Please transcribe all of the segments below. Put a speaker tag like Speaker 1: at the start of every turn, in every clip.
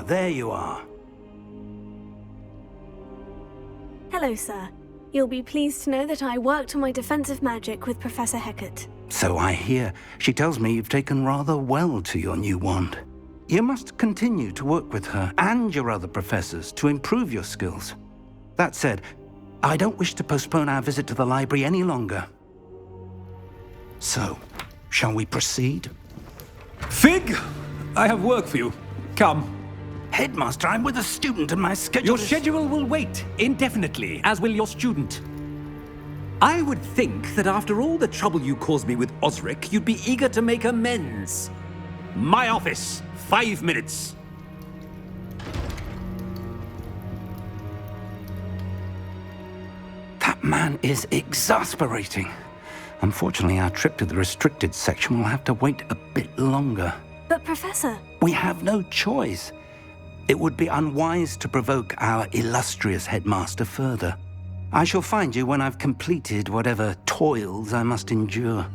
Speaker 1: there you are.
Speaker 2: Hello, sir. You'll be pleased to know that I worked on my defensive magic with Professor Hecat.
Speaker 1: So I hear. She tells me you've taken rather well to your new wand. You must continue to work with her and your other professors to improve your skills. That said, I don't wish to postpone our visit to the library any longer. So, shall we proceed?
Speaker 3: Fig! I have work for you. Come.
Speaker 1: Headmaster, I'm with a student and my schedule
Speaker 3: Your schedule will wait indefinitely, as will your student. I would think that after all the trouble you caused me with Osric, you'd be eager to make amends. My office, 5 minutes.
Speaker 1: That man is exasperating. Unfortunately, our trip to the restricted section will have to wait a bit longer.
Speaker 2: But, Professor...
Speaker 1: We have no choice. It would be unwise to provoke our illustrious headmaster further. I shall find you when I've completed whatever toils I must endure.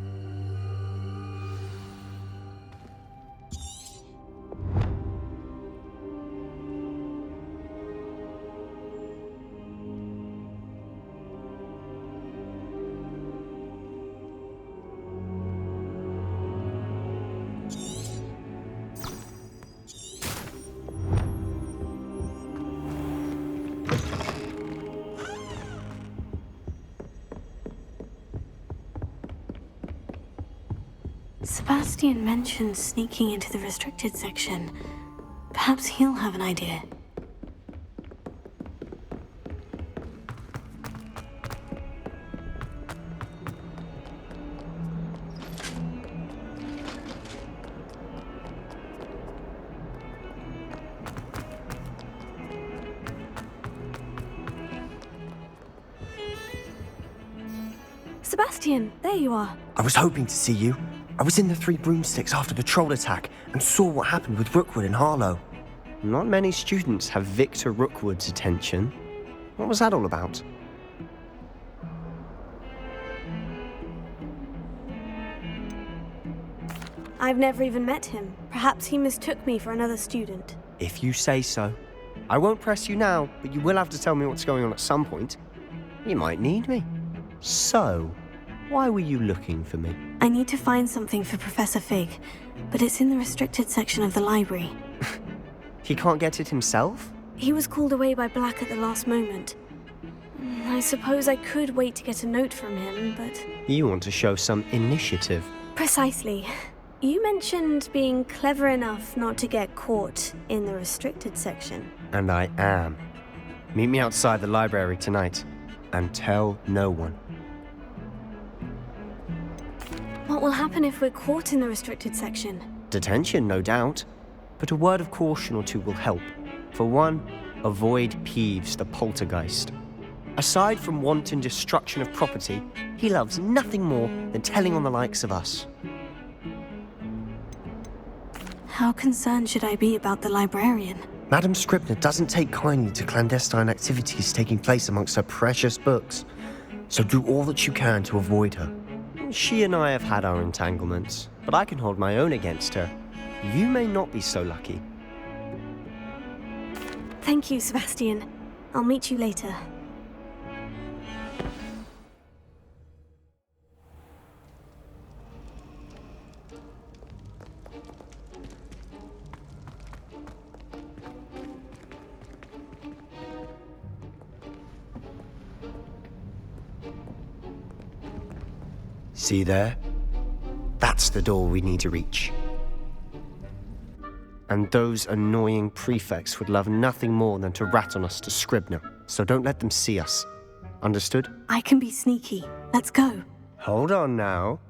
Speaker 2: Sebastian mentioned sneaking into the restricted section. Perhaps he'll have an idea. Sebastian, there you are.
Speaker 4: I was hoping to see you. I was in the Three Broomsticks after the troll attack and saw what happened with Rookwood and Harlow.
Speaker 5: Not many students have Victor Rookwood's attention. What was that all about?
Speaker 2: I've never even met him. Perhaps he mistook me for another student.
Speaker 5: If you say so. I won't press you now, but you will have to tell me what's going on at some point. You might need me. So, why were you looking for me?
Speaker 2: I need to find something for Professor Fig, but it's in the restricted section of the library.
Speaker 5: He can't get it himself?
Speaker 2: He was called away by Black at the last moment. I suppose I could wait to get a note from him, but...
Speaker 5: You want to show some initiative.
Speaker 2: Precisely. You mentioned being clever enough not to get caught in the restricted section.
Speaker 5: And I am. Meet me outside the library tonight, and tell no one.
Speaker 2: What will happen if we're caught in the restricted section?
Speaker 5: Detention, no doubt. But a word of caution or two will help. For one, avoid Peeves the poltergeist. Aside from wanton destruction of property, he loves nothing more than telling on the likes of us.
Speaker 2: How concerned should I be about the librarian?
Speaker 4: Madame Scribner doesn't take kindly to clandestine activities taking place amongst her precious books, so do all that you can to avoid her.
Speaker 5: She and I have had our entanglements, but I can hold my own against her. You may not be so lucky.
Speaker 2: Thank you, Sebastian. I'll meet you later.
Speaker 4: See there? That's the door we need to reach.
Speaker 5: And those annoying prefects would love nothing more than to rat on us to Scribner, so don't let them see us. Understood?
Speaker 2: I can be sneaky. Let's go.
Speaker 5: Hold on now.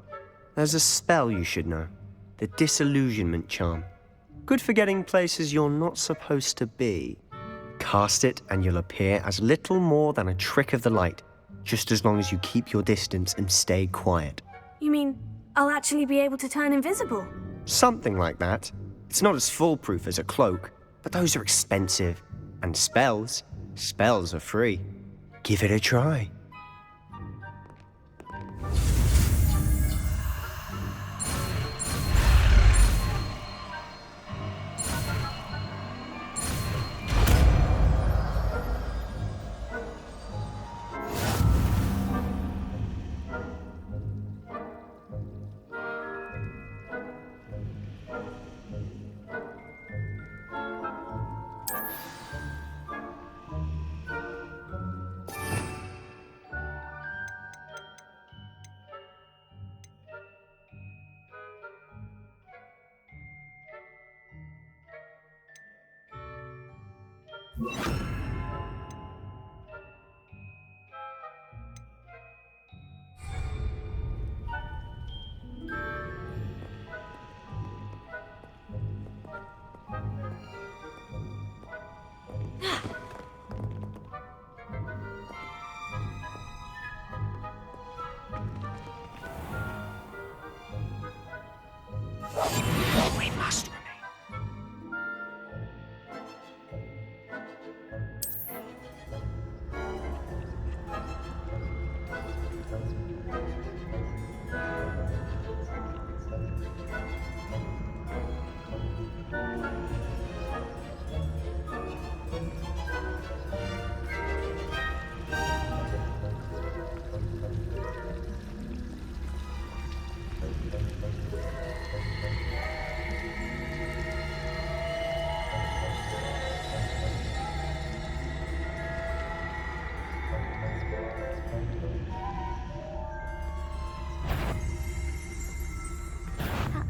Speaker 5: There's a spell you should know. The Disillusionment Charm. Good for getting places you're not supposed to be. Cast it and you'll appear as little more than a trick of the light, just as long as you keep your distance and stay quiet.
Speaker 2: You mean I'll actually be able to turn invisible?
Speaker 5: Something like that. It's not as foolproof as a cloak, but those are expensive. And spells are free. Give it a try. We must remain.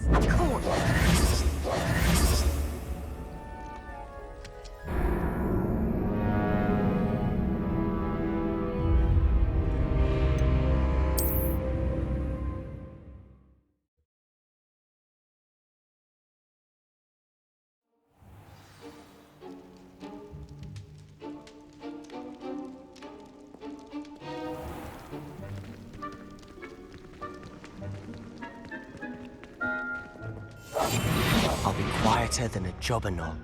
Speaker 6: That's the court.
Speaker 5: I'll be quieter than a jobberknoll.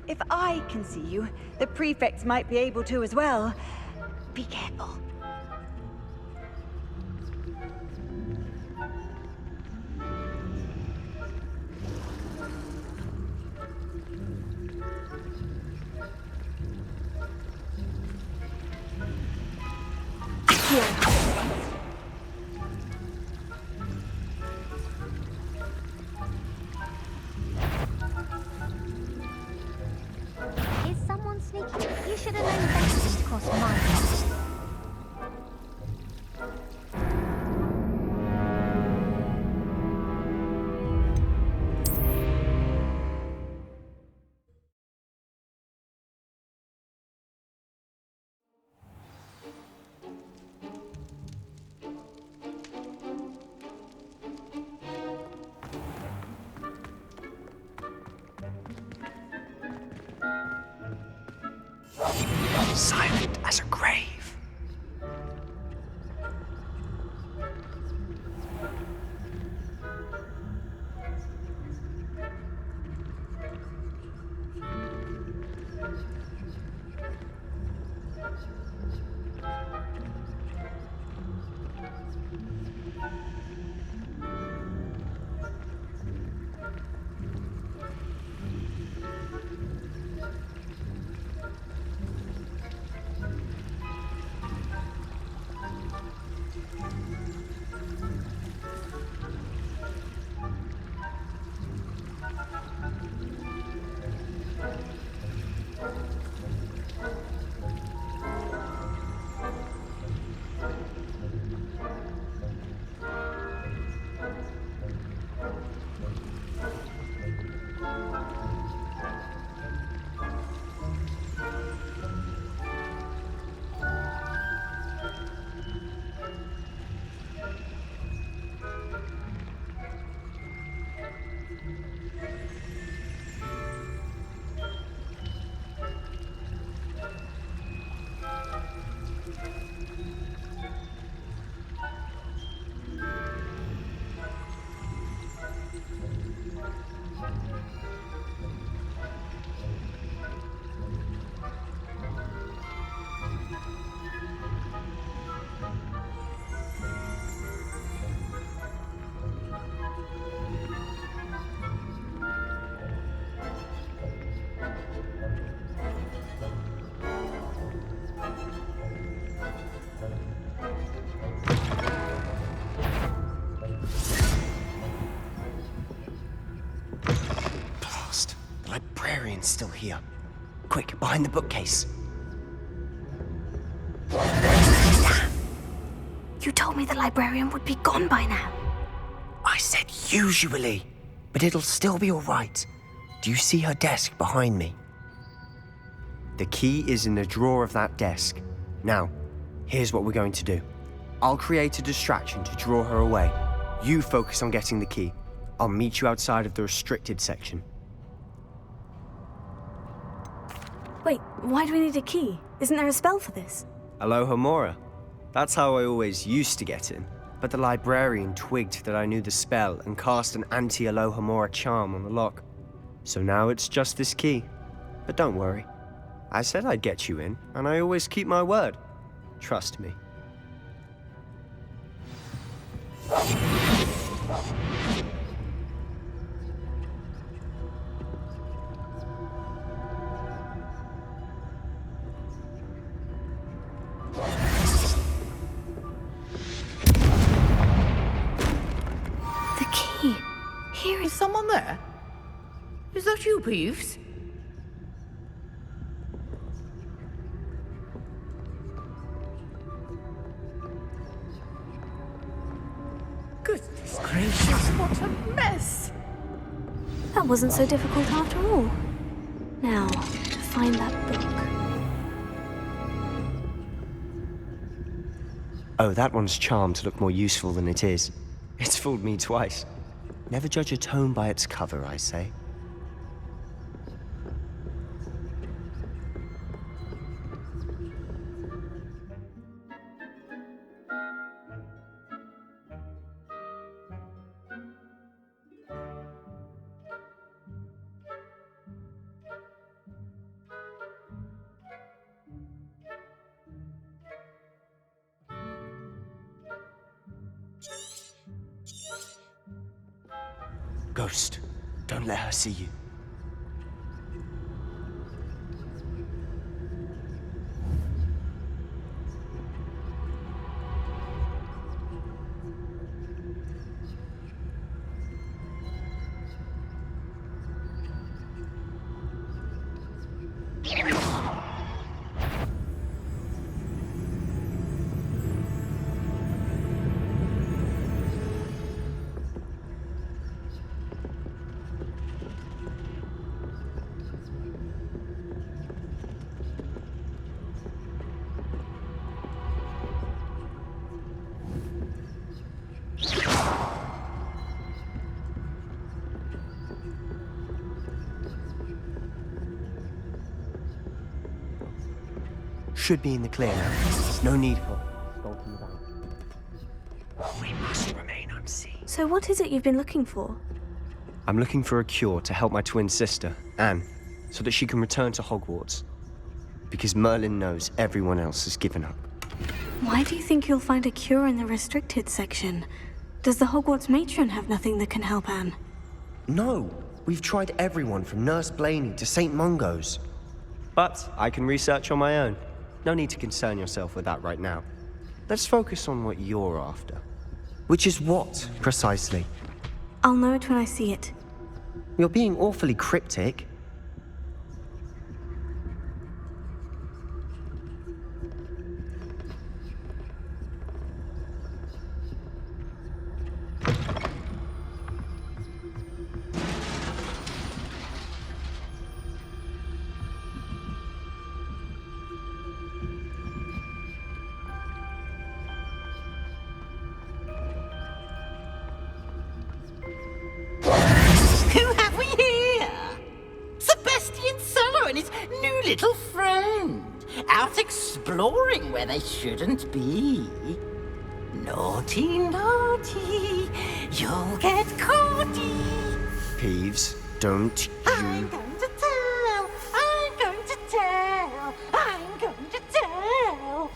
Speaker 7: If I can see you, the prefects might be able to as well. Be careful.
Speaker 6: Is someone sneaking? You should have known better than to cross my path.
Speaker 5: Silent as a grave. Librarian's still here. Quick, behind the bookcase. Damn!
Speaker 2: You told me the librarian would be gone by now.
Speaker 4: I said usually, but it'll still be all right. Do you see her desk behind me?
Speaker 5: The key is in the drawer of that desk. Now, here's what we're going to do. I'll create a distraction to draw her away. You focus on getting the key. I'll meet you outside of the restricted section.
Speaker 2: Wait, why do we need a key? Isn't there a spell for this?
Speaker 5: Alohomora. That's how I always used to get in. But the librarian twigged that I knew the spell and cast an anti-Alohomora charm on the lock. So now it's just this key. But don't worry. I said I'd get you in, and I always keep my word. Trust me.
Speaker 2: The key. Here
Speaker 8: Is
Speaker 2: is...
Speaker 8: someone there? Is that you, Peeves? Goodness gracious, what a mess!
Speaker 2: That wasn't so difficult after all. Now, to find that book.
Speaker 5: Oh, that one's charmed to look more useful than it is. It's fooled me twice. Never judge a tome by its cover, I say. Ghost, don't let her see you. Should be in the clear now. No need for skulking about.
Speaker 4: We must remain unseen.
Speaker 2: So what is it you've been looking for?
Speaker 5: I'm looking for a cure to help my twin sister, Anne, so that she can return to Hogwarts. Because Merlin knows everyone else has given up.
Speaker 2: Why do you think you'll find a cure in the restricted section? Does the Hogwarts matron have nothing that can help Anne?
Speaker 4: No, we've tried everyone from Nurse Blaney to St. Mungo's.
Speaker 5: But I can research on my own. No need to concern yourself with that right now. Let's focus on what you're after.
Speaker 4: Which is what, precisely?
Speaker 2: I'll know it when I see it.
Speaker 4: You're being awfully cryptic.
Speaker 8: Who have we here? Sebastian Sallow and his new little friend. Out exploring where they shouldn't be. Naughty, naughty. You'll get caughty.
Speaker 5: Peeves, don't
Speaker 8: I'm
Speaker 5: you...
Speaker 8: going to tell. I'm going to tell. I'm going to tell.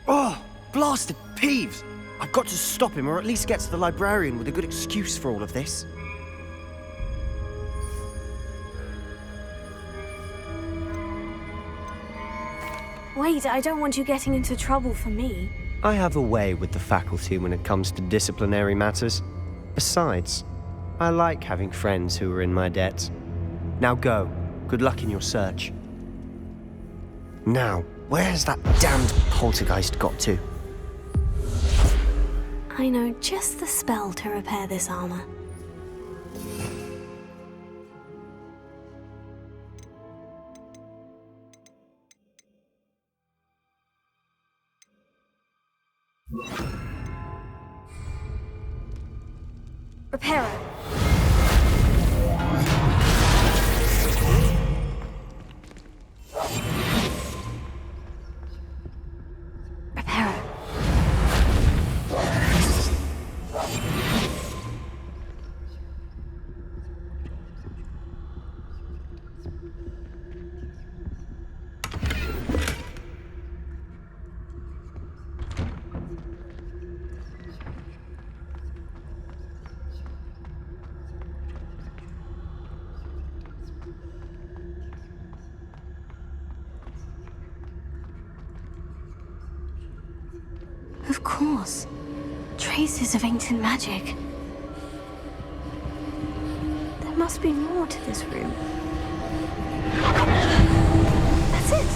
Speaker 5: Oh, blasted Peeves! I've got to stop him, or at least get to the librarian with a good excuse for all of this.
Speaker 2: Wait, I don't want you getting into trouble for me.
Speaker 5: I have a way with the faculty when it comes to disciplinary matters. Besides, I like having friends who are in my debt. Now go. Good luck in your search. Now,
Speaker 4: Where has that damned poltergeist got to?
Speaker 2: I know just the spell to repair this armor. Repairer. Repairer. Of course. Traces of ancient magic. There must be more to this room. That's it!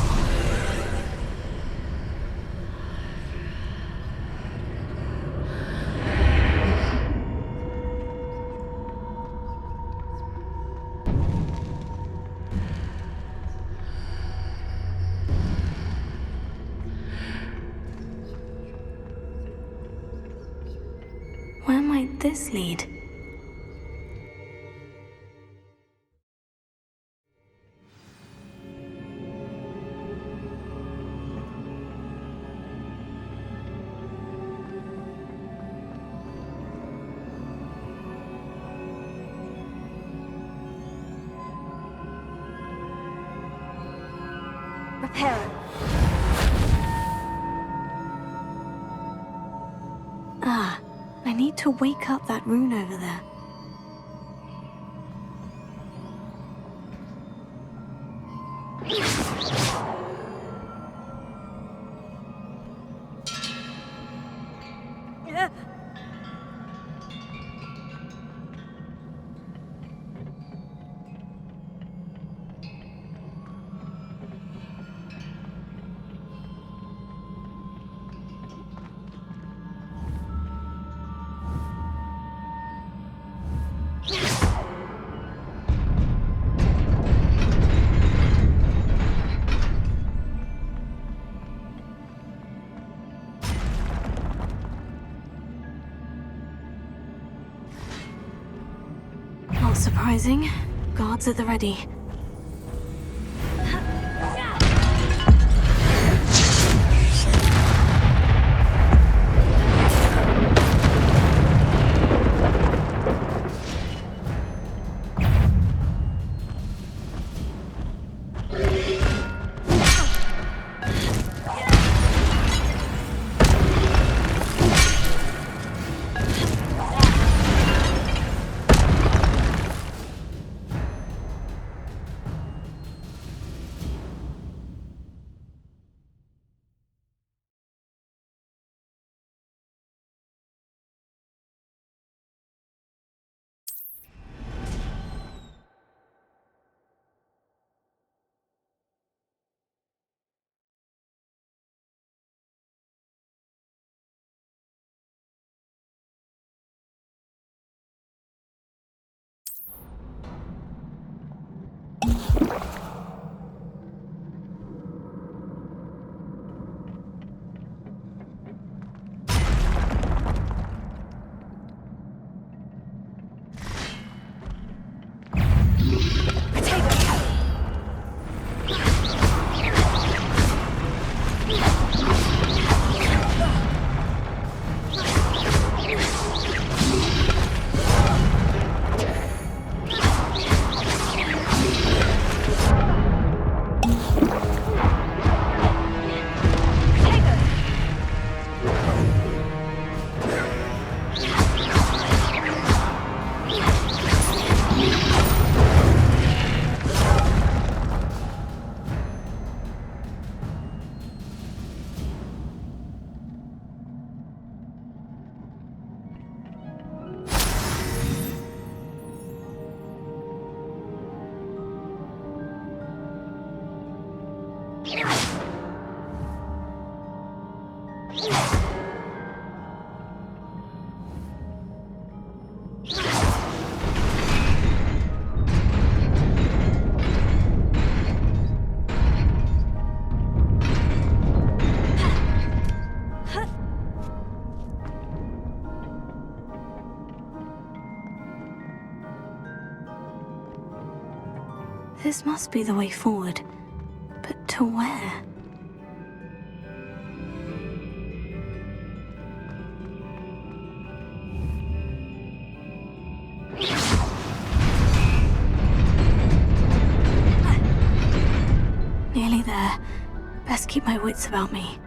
Speaker 2: Where might this lead? Repairer. Ah, I need to wake up that rune over there. Not surprising. Guards at the ready. This must be the way forward. But to where? Nearly there. Best keep my wits about me.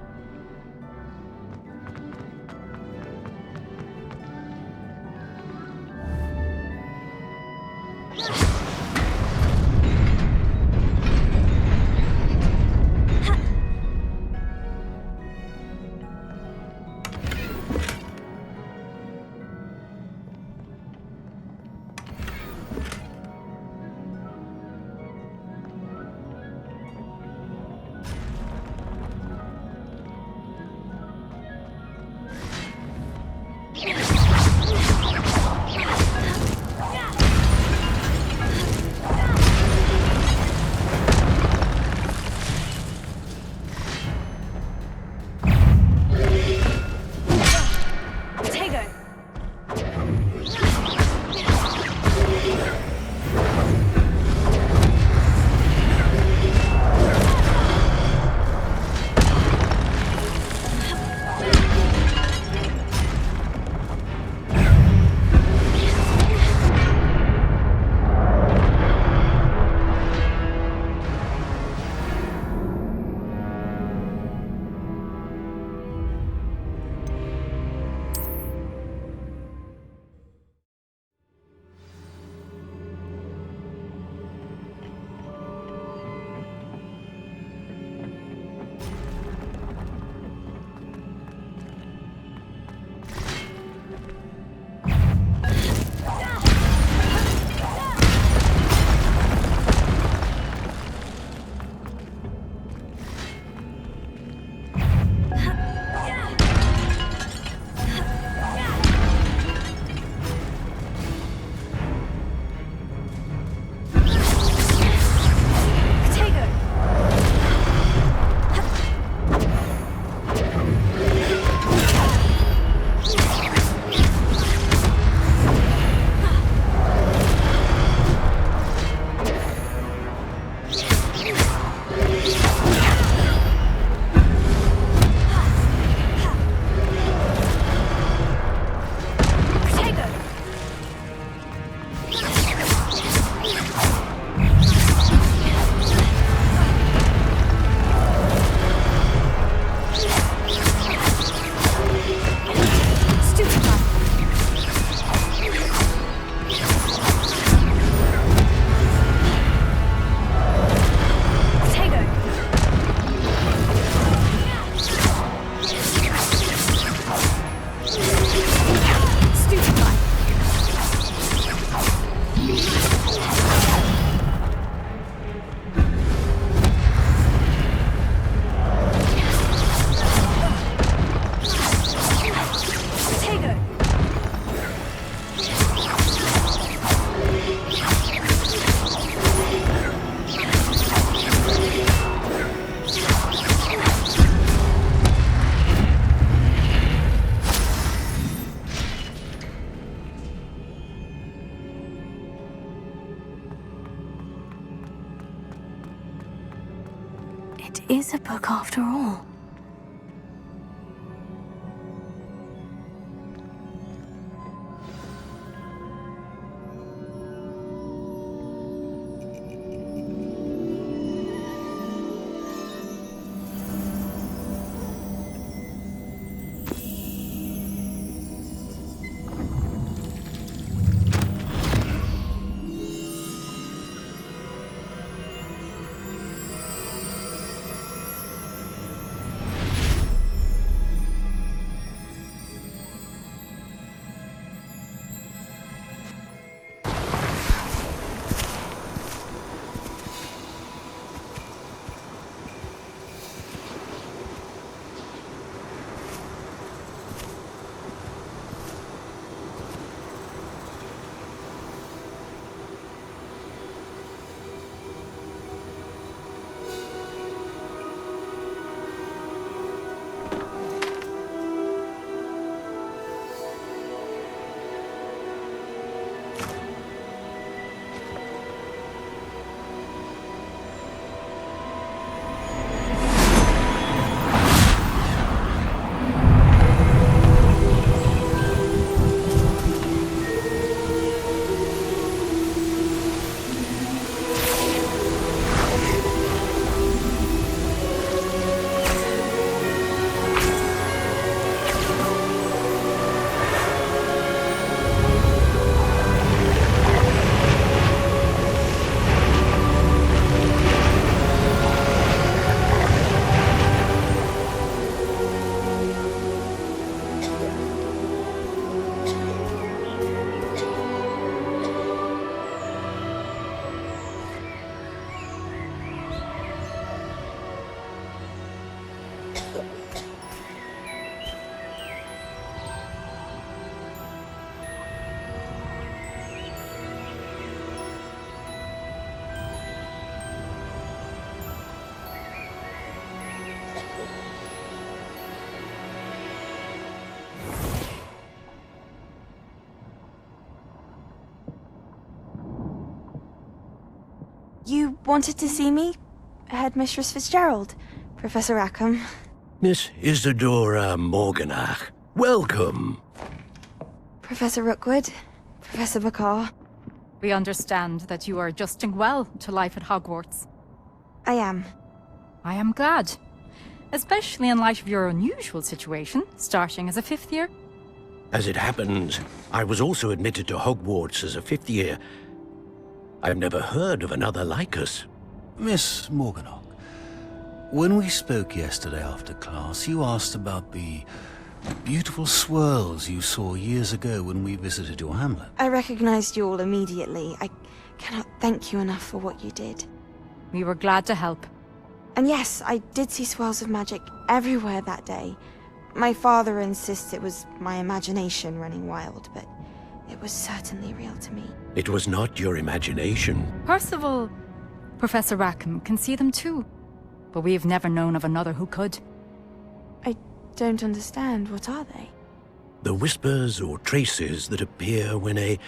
Speaker 2: It is a book after all.
Speaker 9: You wanted to see me? Headmistress Fitzgerald, Professor Rackham.
Speaker 10: Miss Isadora Morganach, welcome.
Speaker 9: Professor Rookwood, Professor Bakar.
Speaker 11: We understand that you are adjusting well to life at Hogwarts.
Speaker 9: I am.
Speaker 11: I am glad. Especially in light of your unusual situation, starting as a 5th year.
Speaker 10: As it happens, I was also admitted to Hogwarts as a 5th year. I've never heard of another like us.
Speaker 12: Miss Morganach, when we spoke yesterday after class, you asked about the beautiful swirls you saw years ago when we visited your hamlet.
Speaker 9: I recognized you all immediately. I cannot thank you enough for what you did.
Speaker 11: We were glad to help.
Speaker 9: And yes, I did see swirls of magic everywhere that day. My father insists it was my imagination running wild, but it was certainly real to me.
Speaker 10: It was not your imagination.
Speaker 11: Percival, Professor Rackham can see them too. But we've never known of another who could.
Speaker 9: I don't understand. What are they?
Speaker 10: The whispers or traces that appear when a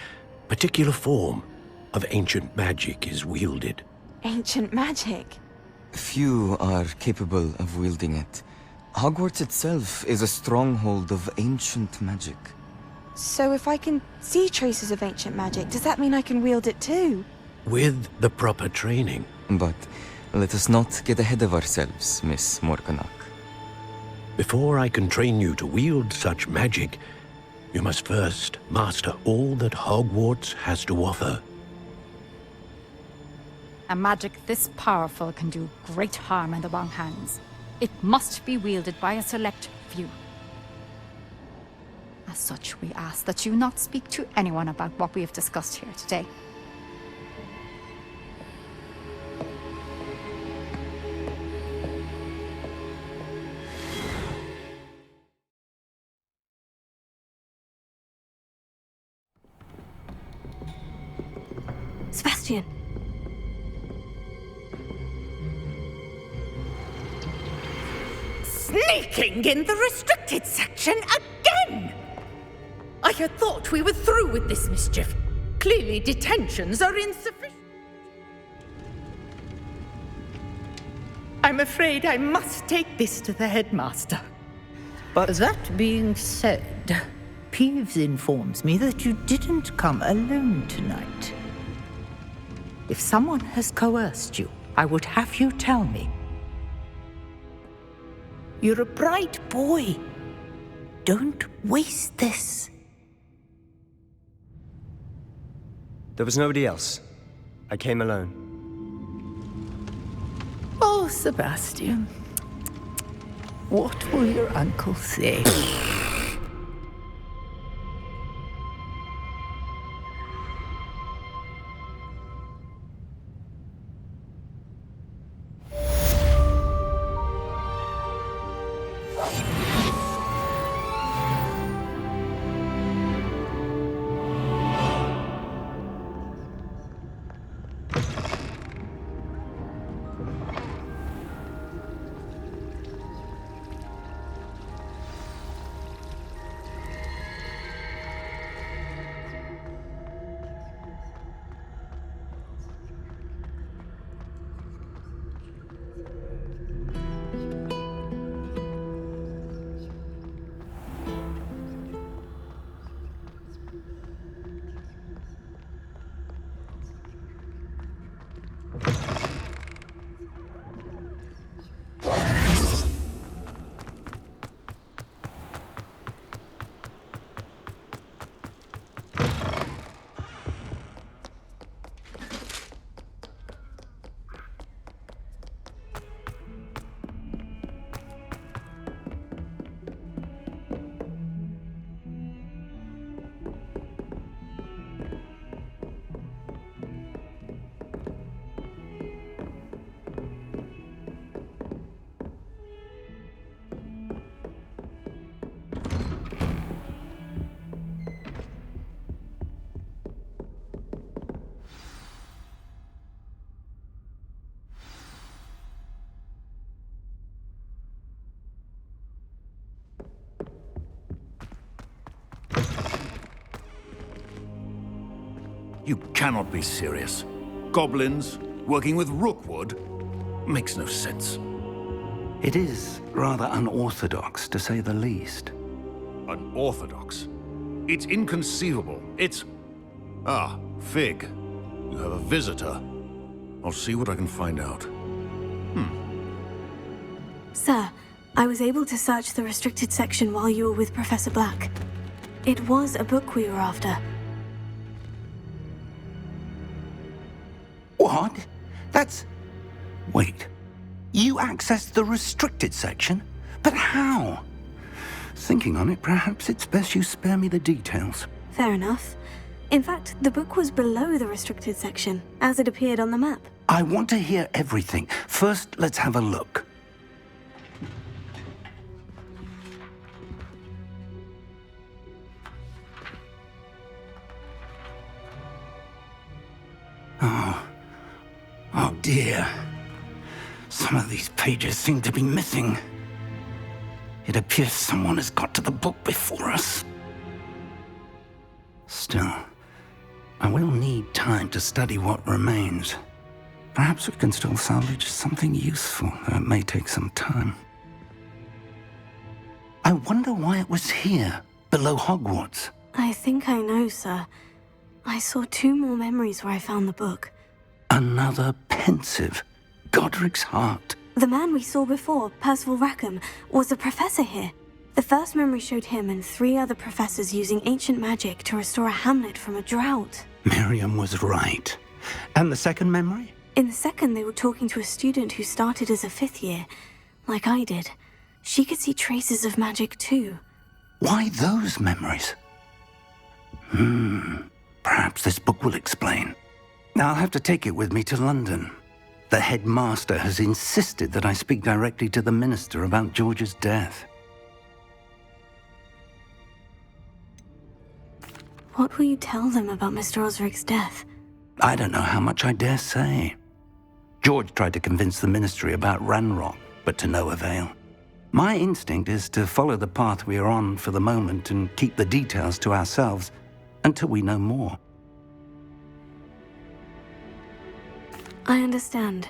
Speaker 10: particular form of ancient magic is wielded.
Speaker 9: Ancient magic?
Speaker 13: Few are capable of wielding it. Hogwarts itself is a stronghold of ancient magic.
Speaker 9: So if I can see traces of ancient magic, does that mean I can wield it too?
Speaker 10: With the proper training.
Speaker 13: But let us not get ahead of ourselves, Miss Morganach.
Speaker 10: Before I can train you to wield such magic, you must first master all that Hogwarts has to offer.
Speaker 11: A magic this powerful can do great harm in the wrong hands. It must be wielded by a select few. As such, we ask that you not speak to anyone about what we have discussed here today.
Speaker 2: Sebastian.
Speaker 8: Sneaking in the restricted section again! I had thought we were through with this mischief. Clearly detentions are insufficient. I'm afraid I must take this to the headmaster.
Speaker 14: But that being said, Peeves informs me that you didn't come alone tonight. If someone has coerced you, I would have you tell me. You're a bright boy. Don't waste this.
Speaker 5: There was nobody else. I came alone.
Speaker 14: Oh, Sebastian. What will your uncle say?
Speaker 15: You cannot be serious. Goblins,
Speaker 12: Working with Rookwood? Makes no sense.
Speaker 1: It is rather unorthodox, to say the least.
Speaker 12: Unorthodox? It's inconceivable. It's... Ah, Fig. You have a visitor. I'll see what I can find out.
Speaker 2: Sir, I was able to search the restricted section while you were with Professor Black. It was a book we were after.
Speaker 1: What? That's... Wait. You accessed the restricted section? But how? Thinking on it, perhaps it's best you spare me the details.
Speaker 2: Fair enough. In fact, the book was below the restricted section, as it appeared on the map.
Speaker 1: I want to hear everything. First, let's have a look. Oh dear. Some of these pages seem to be missing. It appears someone has got to the book before us. Still, I will need time to study what remains. Perhaps we can still salvage something useful, though it may take some time. I wonder why it was here, below Hogwarts.
Speaker 2: I think I know, sir. I saw 2 more memories where I found the book.
Speaker 1: Another pensive. Godric's heart.
Speaker 2: The man we saw before, Percival Rackham, was a professor here. The first memory showed him and 3 other professors using ancient magic to restore a hamlet from a drought.
Speaker 1: Miriam was right. And the second memory?
Speaker 2: In the second, they were talking to a student who started as a 5th year, like I did. She could see traces of magic too.
Speaker 1: Why those memories? Perhaps this book will explain. I'll have to take it with me to London. The headmaster has insisted that I speak directly to the minister about George's death.
Speaker 2: What will you tell them about Mr. Osric's death?
Speaker 1: I don't know how much I dare say. George tried to convince the ministry about Ranrock, but to no avail. My instinct is to follow the path we are on for the moment and keep the details to ourselves until we know more.
Speaker 2: I understand.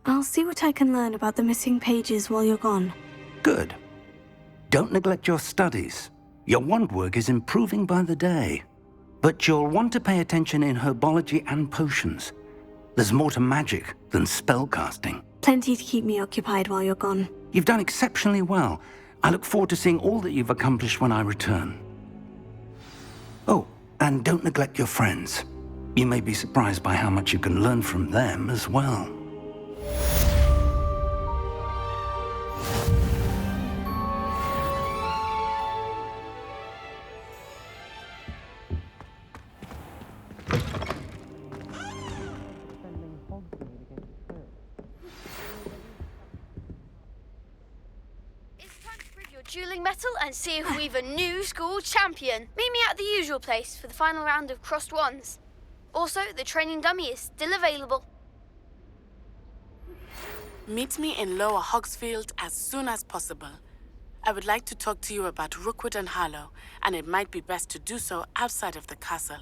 Speaker 2: I'll see what I can learn about the missing pages while you're gone.
Speaker 1: Good. Don't neglect your studies. Your wand work is improving by the day. But you'll want to pay attention in herbology and potions. There's more to magic than spellcasting.
Speaker 2: Plenty to keep me occupied while you're gone.
Speaker 1: You've done exceptionally well. I look forward to seeing all that you've accomplished when I return. Oh, and don't neglect your friends. You may be surprised by how much you can learn from them as well.
Speaker 15: Dueling metal and see if we've a new school champion. Meet me at the usual place for the final round of crossed wands. Also, the training dummy is still available.
Speaker 16: Meet me in Lower Hogsfield as soon as possible. I would like to talk to you about Rookwood and Harlow, and it might be best to do so outside of the castle.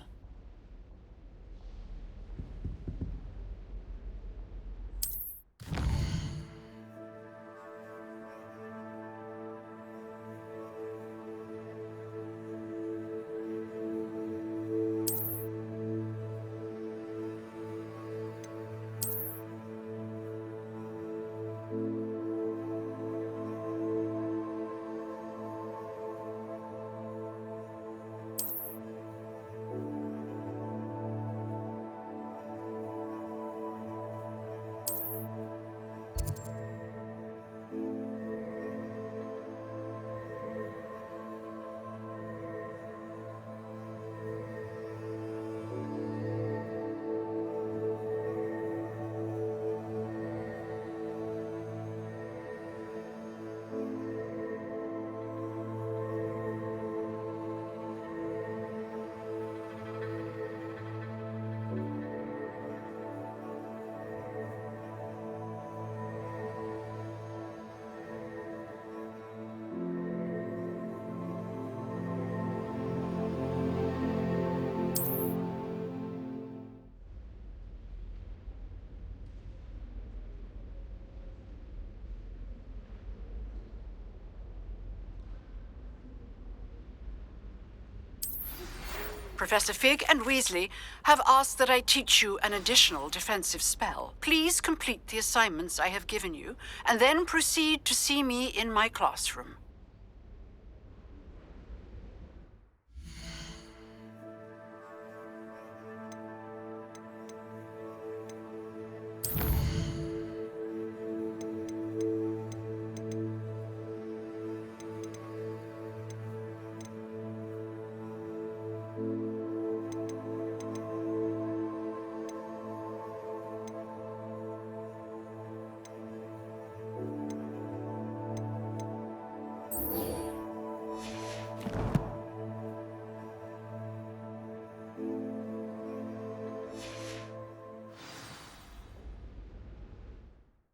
Speaker 17: Professor Fig and Weasley have asked that I teach you an additional defensive spell. Please complete the assignments I have given you, and then proceed to see me in my classroom.